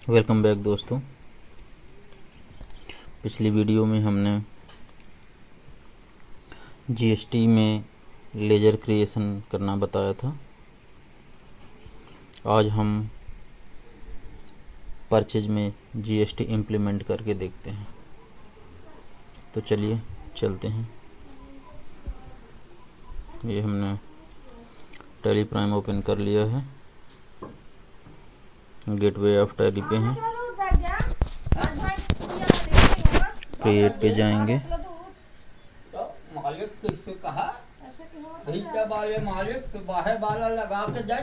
Welcome back दोस्तों। पिछली video में हमने जीएसटी में लेजर क्रिएशन करना बताया था। आज हम परचेज में जीएसटी इम्प्लीमेंट करके देखते हैं। तो चलिए चलते हैं। ये हमने टैली प्राइम ओपन कर लिया है। गेटवे ऑफ टैली पे हैं। क्रिएट पे जाएंगे।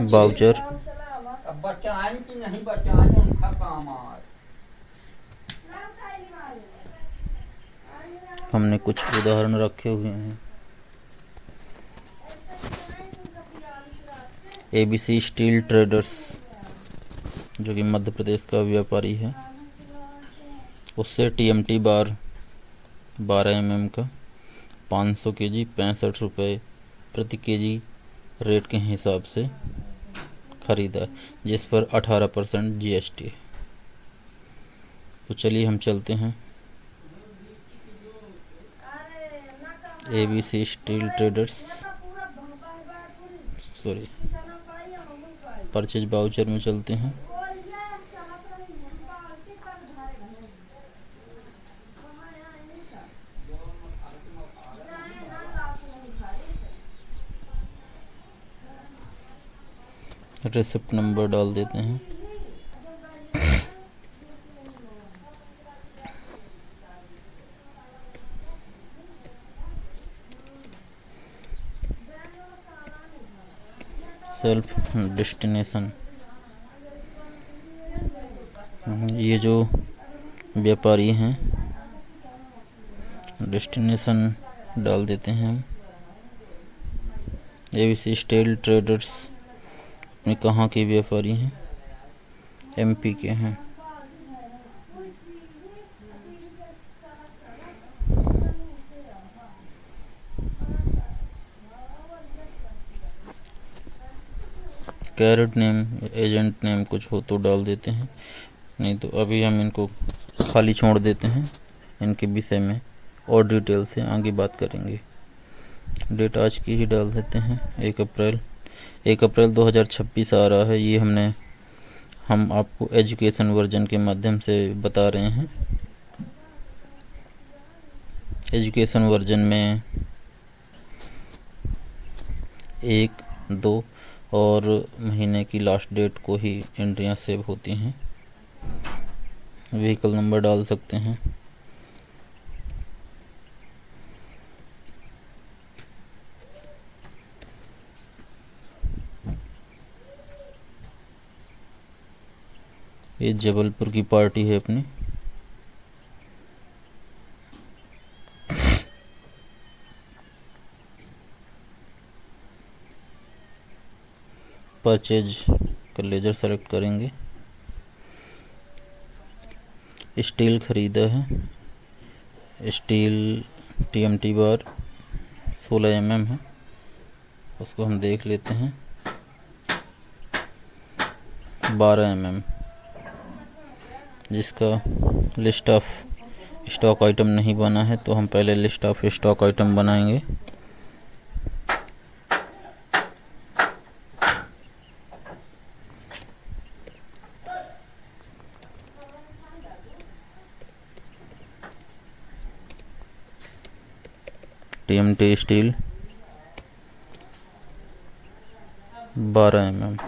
बाउचर बचाएं कि नहीं बचाएं उनका काम आए। हमने कुछ उदाहरण रखे हुए हैं। एबीसी स्टील ट्रेडर्स जो कि मध्य प्रदेश का व्यापारी है, उससे टीएमटी बार 12 mm का 500 kg 65 रुपये प्रति केजी रेट के हिसाब से खरीदा, जिस पर 18% जीएसटी है। तो चलिए हम चलते हैं ABC steel traders purchase voucher में चलते हैं। रिसिप्ट नंबर डाल देते हैं। सेल्फ डेस्टिनेशन, ये जो व्यापारी हैं डेस्टिनेशन डाल देते हैं हम। एबीसी स्टील ट्रेडर्स में कहाँ के व्यापारी हैं? एमपी के हैं। कैरेट नेम, एजेंट नेम कुछ हो तो डाल देते हैं, नहीं तो अभी हम इनको खाली छोड़ देते हैं। इनके विषय में और डिटेल से आगे बात करेंगे। डेट आज की ही डाल देते हैं, 1 अप्रैल 2026 आ रहा है। ये हम आपको एजुकेशन वर्जन के माध्यम से बता रहे हैं। एजुकेशन वर्जन में 1, 2 और महीने की लास्ट डेट को ही एंट्रियाँ सेव होती हैं। व्हीकल नंबर डाल सकते हैं। ये जबलपुर की पार्टी है अपनी। परचेज का लेजर सेलेक्ट करेंगे। स्टील खरीदा है। स्टील टीएमटी बार 16 mm है, उसको हम देख लेते हैं। 12 mm, जिसका लिस्ट ऑफ स्टॉक आइटम नहीं बना है, तो हम पहले लिस्ट ऑफ स्टॉक आइटम बनाएंगे। TMT steel 12 mm,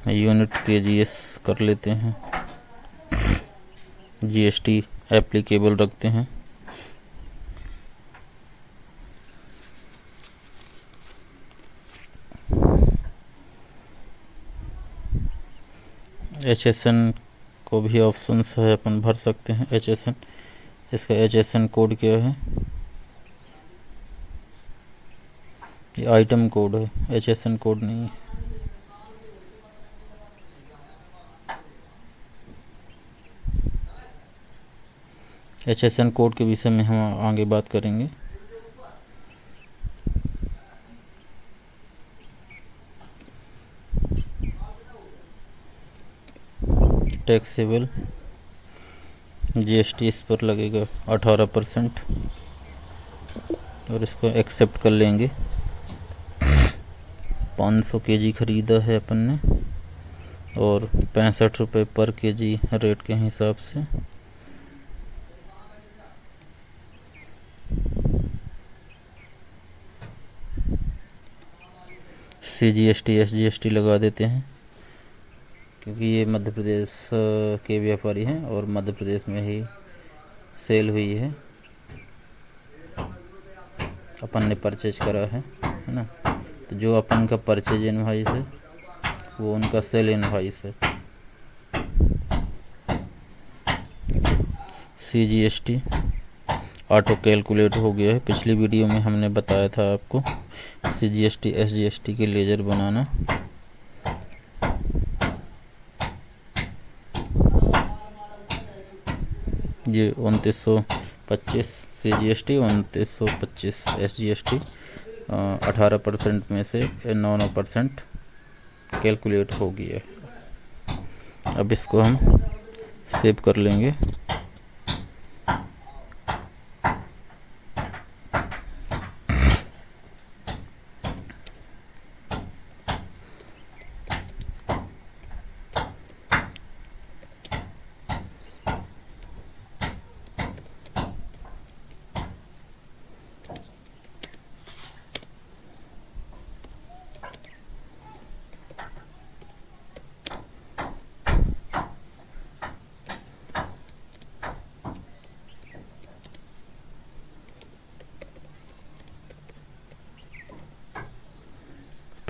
unit KGS कर लेते हैं। जीएसटी एप्लीकेबल रखते हैं। HSN को भी ऑप्शंस है, अपन भर सकते हैं HSN। इसका HSN कोड क्या है? ये आइटम कोड है, HSN कोड नहीं है। HSN कोड के विषय में हम आगे बात करेंगे। टैक्सेबल जीएसटी इस पर लगेगा 18% और इसको एक्सेप्ट कर लेंगे। 500 केजी खरीदा है अपन ने और 65 रुपये पर केजी रेट के हिसाब से। CGST SGST लगा देते हैं क्योंकि ये मध्य प्रदेश के व्यापारी हैं और मध्य प्रदेश में ही सेल हुई है, अपन ने परचेज करा है ना। तो जो अपन का परचेज इनवॉइस है वो उनका सेल इनवॉइस है। CGST ऑटो कैलकुलेट हो गया है। पिछली वीडियो में हमने बताया था आपको CGST SGST के लेजर बनाना। ये 2925 CGST 2925 SGST 18% में से 9% कैलकुलेट हो गया है। अब इसको हम सेव कर लेंगे।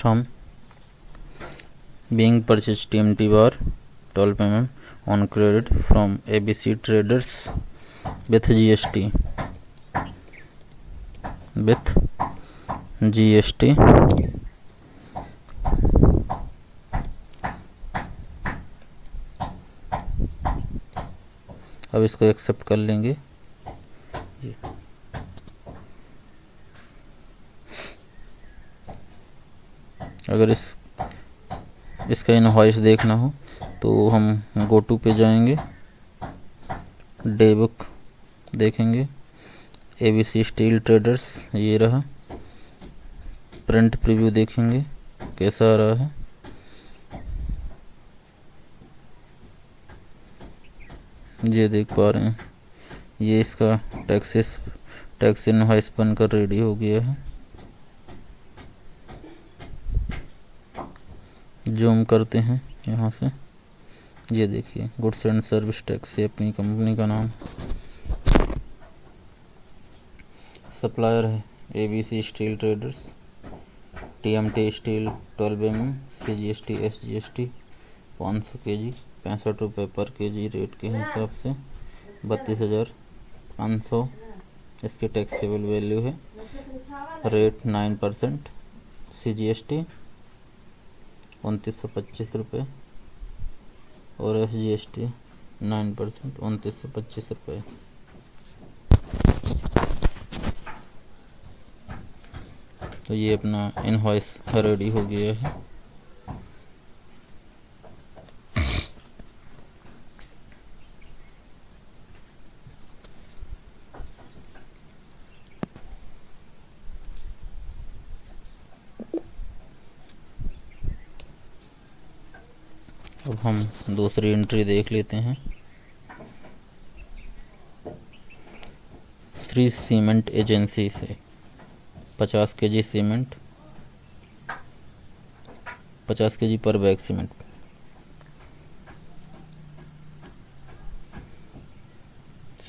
From being purchased TMT bar 12 mm on credit from ABC Traders with GST अब इसको एक्सेप्ट कर लेंगे। अगर इसका इनवॉइस देखना हो तो हम गो टू पे जाएंगे, डे बुक देखेंगे, ABC स्टील ट्रेडर्स ये रहा, प्रिंट प्रीव्यू देखेंगे कैसा आ रहा है। ये देख पा रहे हैं, ये इसका टैक्स इनवॉइस बनकर रेडी हो गया है। जूम करते हैं यहाँ से, ये देखिए गुड्स एंड सर्विस टैक्स है अपनी कंपनी का नाम। सप्लायर है ABC steel traders, TMT steel 12 mm CGST SGST 500 KG 65 रुपये पर केजी रेट के हिसाब से 32,500 इसकी टैक्सेबल वैल्यू है। रेट 9%, CGST 2925 रुपये और SGST 9% 2925 रुपये। तो ये अपना इनवॉइस रेडी हो गया है। अब हम दूसरी एंट्री देख लेते हैं। श्री सीमेंट एजेंसी से 50 केजी सीमेंट, 50 केजी पर bag cement,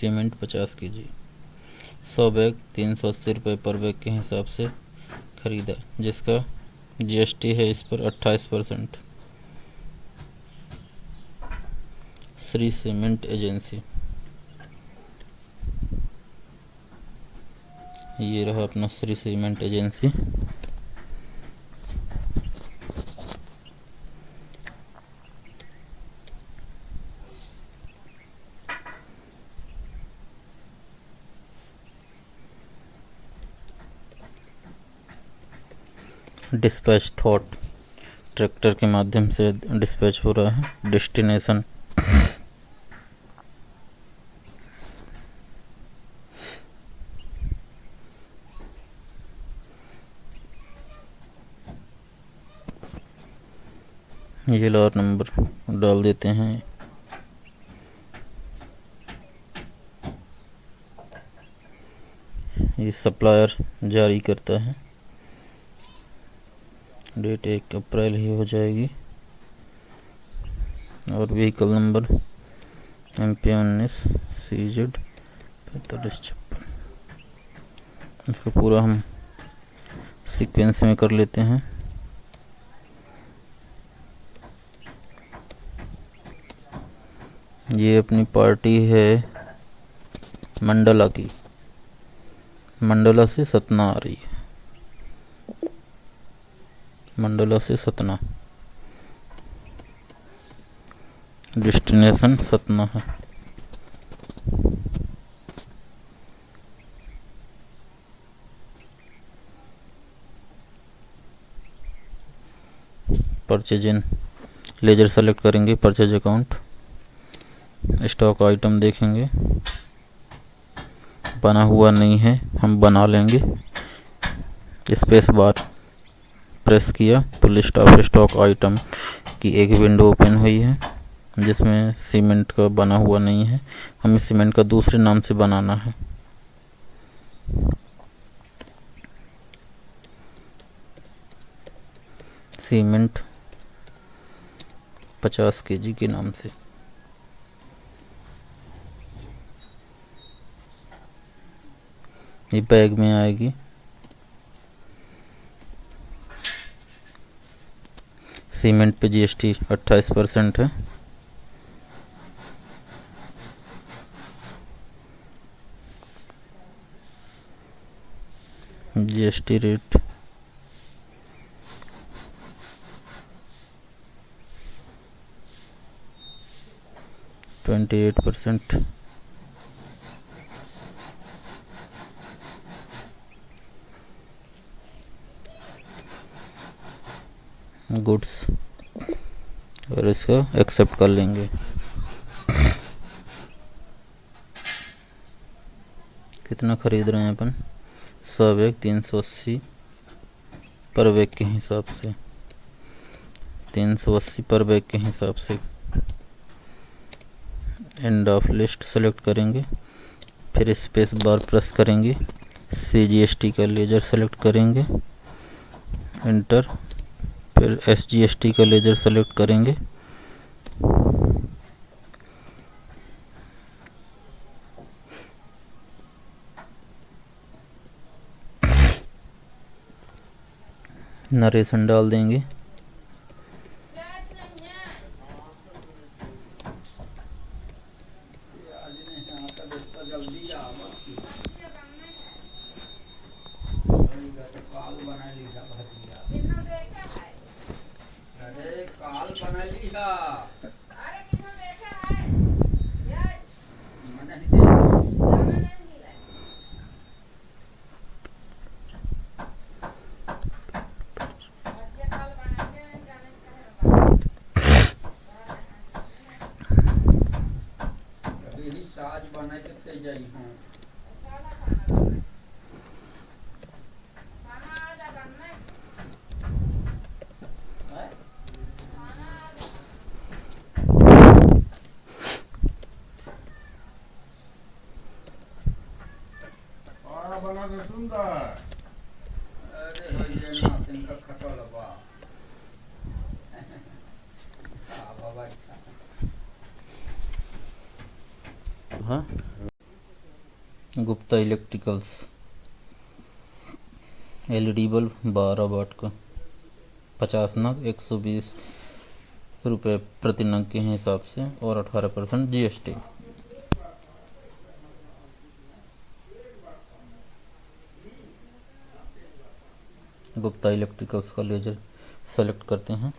cement 50 KG 100 bag 380 रुपये पर बैग के हिसाब से खरीदा, जिसका GST है इस पर 28%। श्री सीमेंट एजेंसी, ये रहा अपना Shri cement agency. Dispatch thought tractor के माध्यम से डिस्पैच हो रहा है। डेस्टिनेशन ये लॉट नंबर डाल देते हैं। ये सप्लायर जारी करता है। डेट 1 अप्रैल ही हो जाएगी। और व्हीकल नंबर MP19 CZ 4556। इसको पूरा हम सीक्वेंस में कर लेते हैं। ये अपनी पार्टी है मंडला की। मंडला से सतना आ रही है। मंडला से सतना, डेस्टिनेशन सतना है। परचेज इन लेजर सेलेक्ट करेंगे। परचेज अकाउंट, स्टॉक आइटम देखेंगे। बना हुआ नहीं है, हम बना लेंगे। स्पेस बार प्रेस किया तो लिस्ट ऑफ स्टॉक आइटम की एक विंडो ओपन हुई है, जिसमें सीमेंट का बना हुआ नहीं है। हमें सीमेंट का दूसरे नाम से बनाना है। सीमेंट 50 kg के नाम से। ये बैग में आएगी। सीमेंट पे GST 28% है। GST rate 28%। गुड्स और इसका एक्सेप्ट कर लेंगे। कितना खरीद रहे हैं अपन? 100 बैग 380 पर बैग के हिसाब से, 380 पर बैग के हिसाब से। एंड ऑफ लिस्ट सेलेक्ट करेंगे, फिर स्पेस बार प्रेस करेंगे। CGST का लेजर सेलेक्ट करेंगे, एंटर। फिर SGST का लेजर सेलेक्ट करेंगे। नरेशन डाल देंगे। हाँ, गुप्ता इलेक्ट्रिकल्स LED बल्ब 12 वाट का 50 नग 120 रुपये प्रति नग के हिसाब से और 18% GST। गुप्ता इलेक्ट्रिकल्स का लेजर सेलेक्ट करते हैं।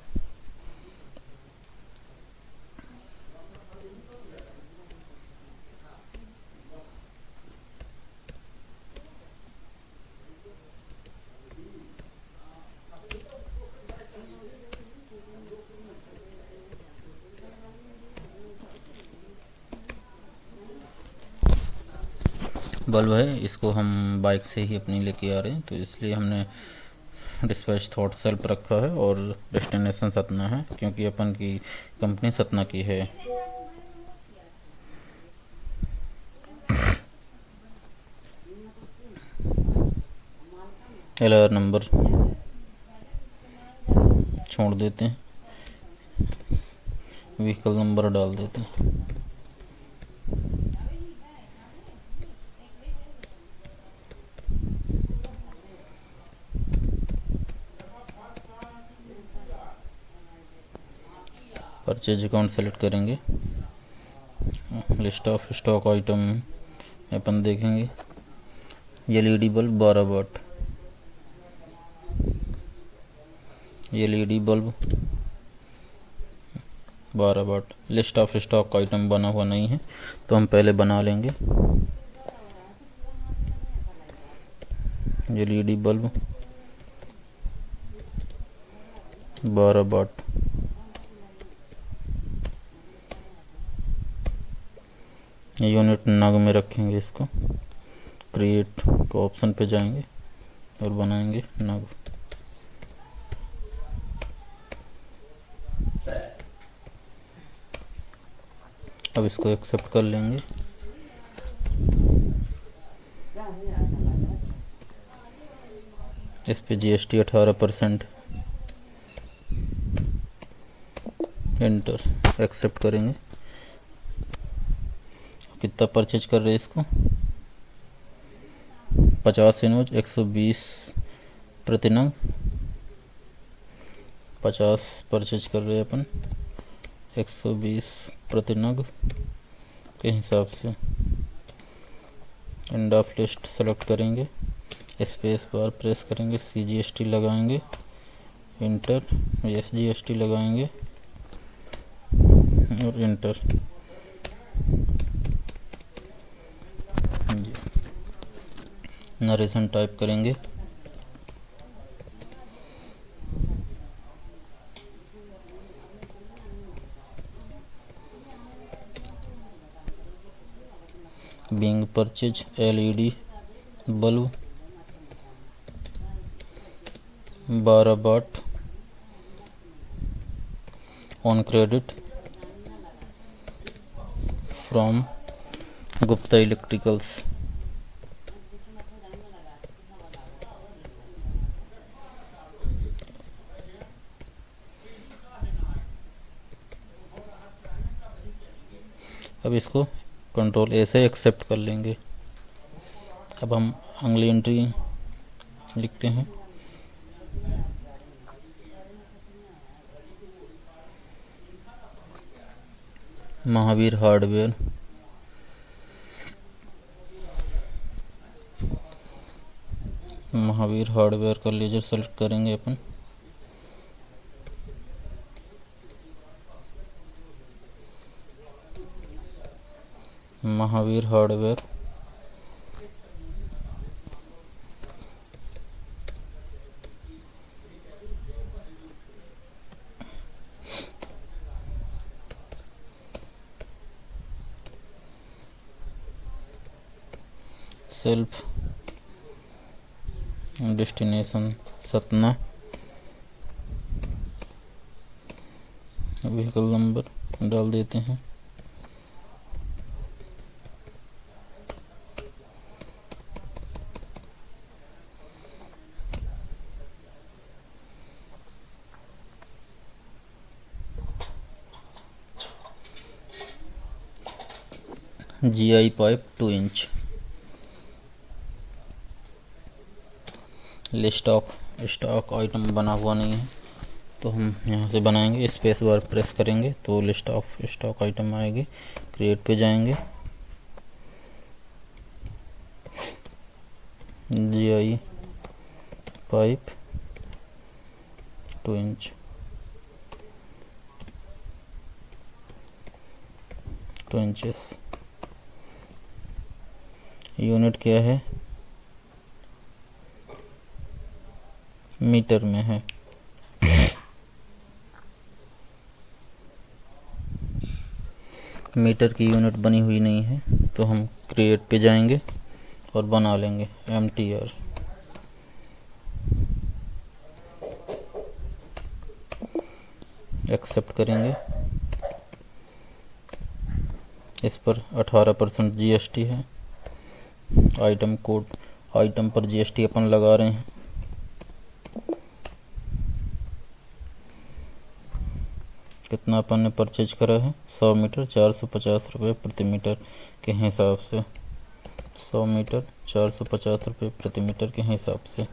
बल्ब है, इसको हम बाइक से ही अपनी लेके आ रहे हैं, तो इसलिए हमने डिस्पैच थॉट सेल्फ रखा है और डेस्टिनेशन सतना है, क्योंकि अपन की कंपनी सतना की है। LR नंबर छोड़ देते हैं, व्हीकल नंबर डाल देते हैं। परचेज अकाउंट सेलेक्ट करेंगे, लिस्ट ऑफ स्टॉक आइटम अपन देखेंगे। LED bulb 12 watt, LED bulb 12 watt. List of stock item बना हुआ नहीं है तो हम पहले बना लेंगे। LED बल्ब 12 वाट, यूनिट नग में रखेंगे इसको। क्रिएट को ऑप्शन पे जाएंगे और बनाएंगे नग। अब इसको एक्सेप्ट कर लेंगे। इस पे GST 18%, एंटर। एक्सेप्ट करेंगे। कितना परचेज कर रहे हैं इसको, 50 इनोज 120 प्रति नग, 50 परचेज कर रहे हैं अपन 120 प्रति नग के हिसाब से। एंड ऑफ लिस्ट सेलेक्ट करेंगे, स्पेस बार प्रेस करेंगे, CGST लगाएंगे, इंटर, SGST लगाएंगे और इंटर। नरेशन टाइप करेंगे, being purchase LED bulb 12 watt on credit from Gupta electricals. अब इसको कंट्रोल A से एक्सेप्ट कर लेंगे। अब हम अगली एंट्री लिखते हैं, महावीर हार्डवेयर। महावीर हार्डवेयर का लेजर सेलेक्ट करेंगे अपन। Mahavir hardware self, destination Satna, vehicle number डाल देते हैं। GI pipe 2 inch. List of stock item बना हुआ नहीं है तो हम यहाँ से बनाएंगे, स्पेस बार प्रेस करेंगे तो लिस्ट ऑफ स्टॉक आइटम आएगी। क्रिएट पे जाएंगे, GI pipe 2 inch, 2 inches. Unit क्या है, मीटर में है। मीटर की यूनिट बनी हुई नहीं है तो हम क्रिएट पे जाएंगे और बना लेंगे MTR। एक्सेप्ट करेंगे। इस पर 18% GST है। आइटम कोड, आइटम पर GST अपन लगा रहे हैं। कितना अपन ने परचेज करा है? 100 मीटर 450 रुपये प्रति मीटर के हिसाब से। 100 मीटर 450 रुपये प्रति मीटर के हिसाब से।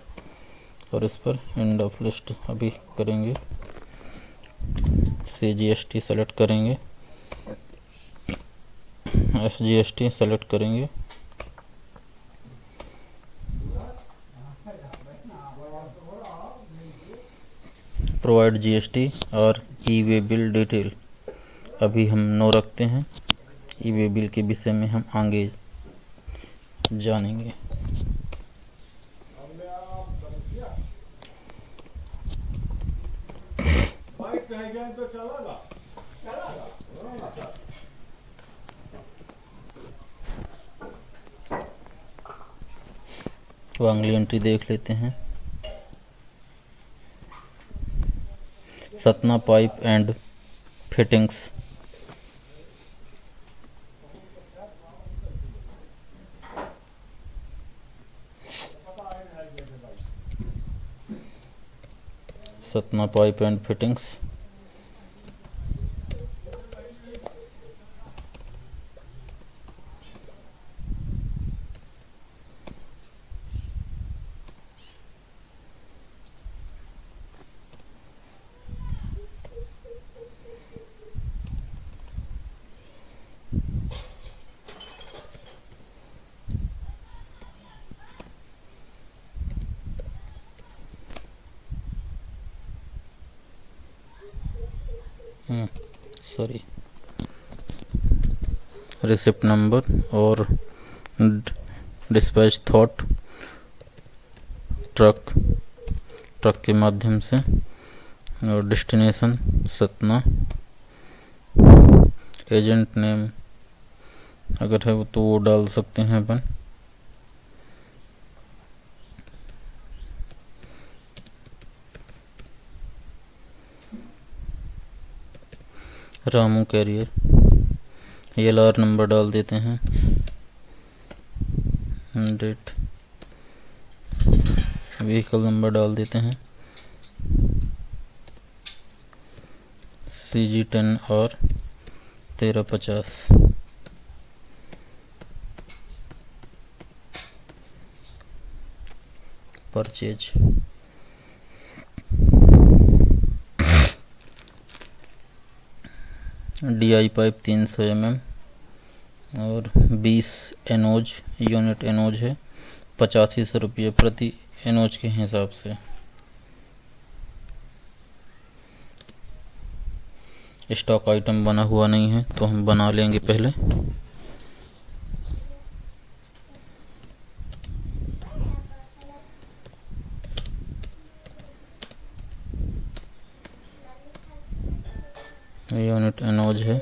और इस पर एंड ऑफ लिस्ट अभी करेंगे। CGST सेलेक्ट करेंगे, SGST सेलेक्ट करेंगे। प्रोवाइड GST और ई-वे बिल डिटेल अभी हम नो रखते हैं। ई-वे बिल के विषय में हम आगे जानेंगे। तो अगली एंट्री देख लेते हैं। Satna pipe and fittings. Satna pipe and fittings. Sorry, receipt number और डिस्पैच थॉट ट्रक के माध्यम से। और डेस्टिनेशन सतना। एजेंट नेम अगर है वो तो वो डाल सकते हैं अपन। रामू कैरियर। LR नंबर डाल देते हैं। डेट, व्हीकल नंबर डाल देते हैं। CG10R 1350। Purchase DI pipe 300 mm और 20 एनोज यूनिट एनोज है। 8500 रुपये प्रति एनोज के हिसाब से। स्टॉक आइटम बना हुआ नहीं है तो हम बना लेंगे पहले। यूनिट एनोज है।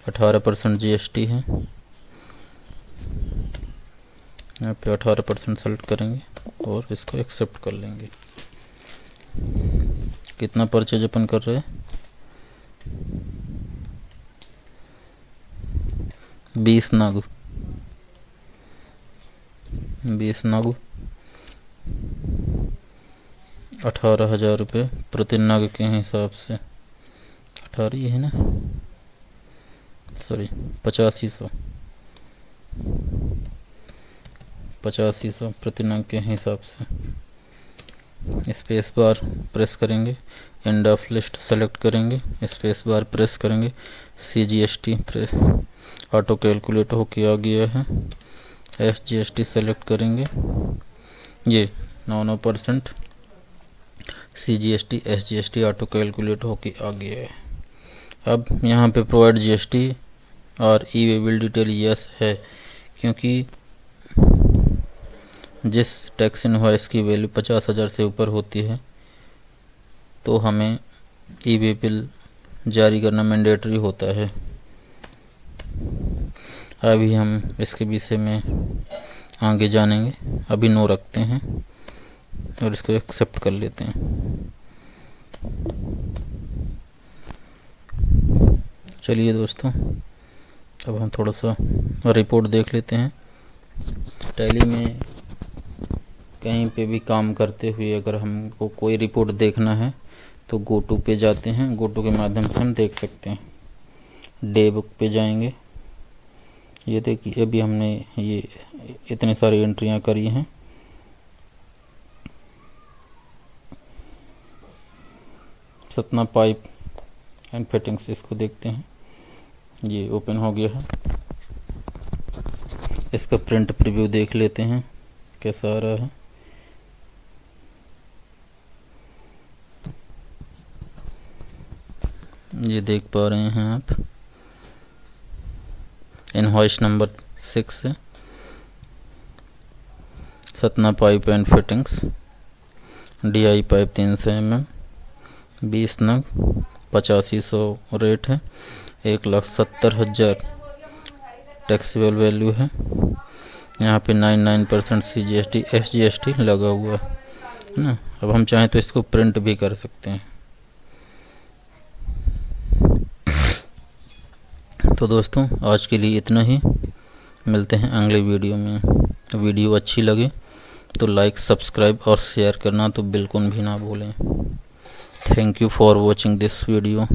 18% GST है। यहाँ पे 18% सेलेक्ट करेंगे और इसको एक्सेप्ट कर लेंगे। कितना परचेज अपन कर रहे हैं? 20 नग। 20 नग 18,000 रुपये प्रति नग के हिसाब से। 18 ही है ना, सॉरी 8500 प्रति नग के हिसाब से। स्पेस बार प्रेस करेंगे, एंड ऑफ लिस्ट सेलेक्ट करेंगे, स्पेस बार प्रेस करेंगे, CGST प्रेस ऑटो कैलकुलेट होके आ गया है। SGST सेलेक्ट करेंगे, ये 9% CGST SGST ऑटो कैलकुलेट होके आ गया है। अब यहाँ पे प्रोवाइड GST और ई-वे बिल डिटेल यस है, क्योंकि जिस टैक्स इनवॉइस की वैल्यू 50,000 से ऊपर होती है तो हमें ई-वे बिल जारी करना मैंडेटरी होता है। अभी हम इसके विषय में आगे जानेंगे। अभी नो रखते हैं और इसको एक्सेप्ट कर लेते हैं। चलिए दोस्तों, अब हम थोड़ा सा रिपोर्ट देख लेते हैं। टैली में कहीं पे भी काम करते हुए अगर हमको कोई रिपोर्ट देखना है तो गो टू पे जाते हैं। गो टू के माध्यम से हम देख सकते हैं। डे बुक पे जाएंगे। ये देखिए, अभी हमने ये इतने सारी एंट्रियां करी हैं। सतना पाइप एंड फिटिंग्स, इसको देखते हैं। ये ओपन हो गया है। इसका प्रिंट प्रीव्यू देख लेते हैं कैसा आ रहा है। ये देख पा रहे हैं आप, इनवॉइस नंबर 6 है। Satna pipe and fittings, DI pipe 300 mm, 20 नग, 8500 रेट है। 1,70,000 टैक्सेबल वैल्यू है। यहाँ पे 99% CGST SGST लगा हुआ है ना। अब हम चाहें तो इसको प्रिंट भी कर सकते हैं। तो दोस्तों, आज के लिए इतना ही। मिलते हैं अगले वीडियो में। वीडियो अच्छी लगे तो लाइक, सब्सक्राइब और शेयर करना तो बिल्कुल भी ना भूलें। Thank you for watching this video.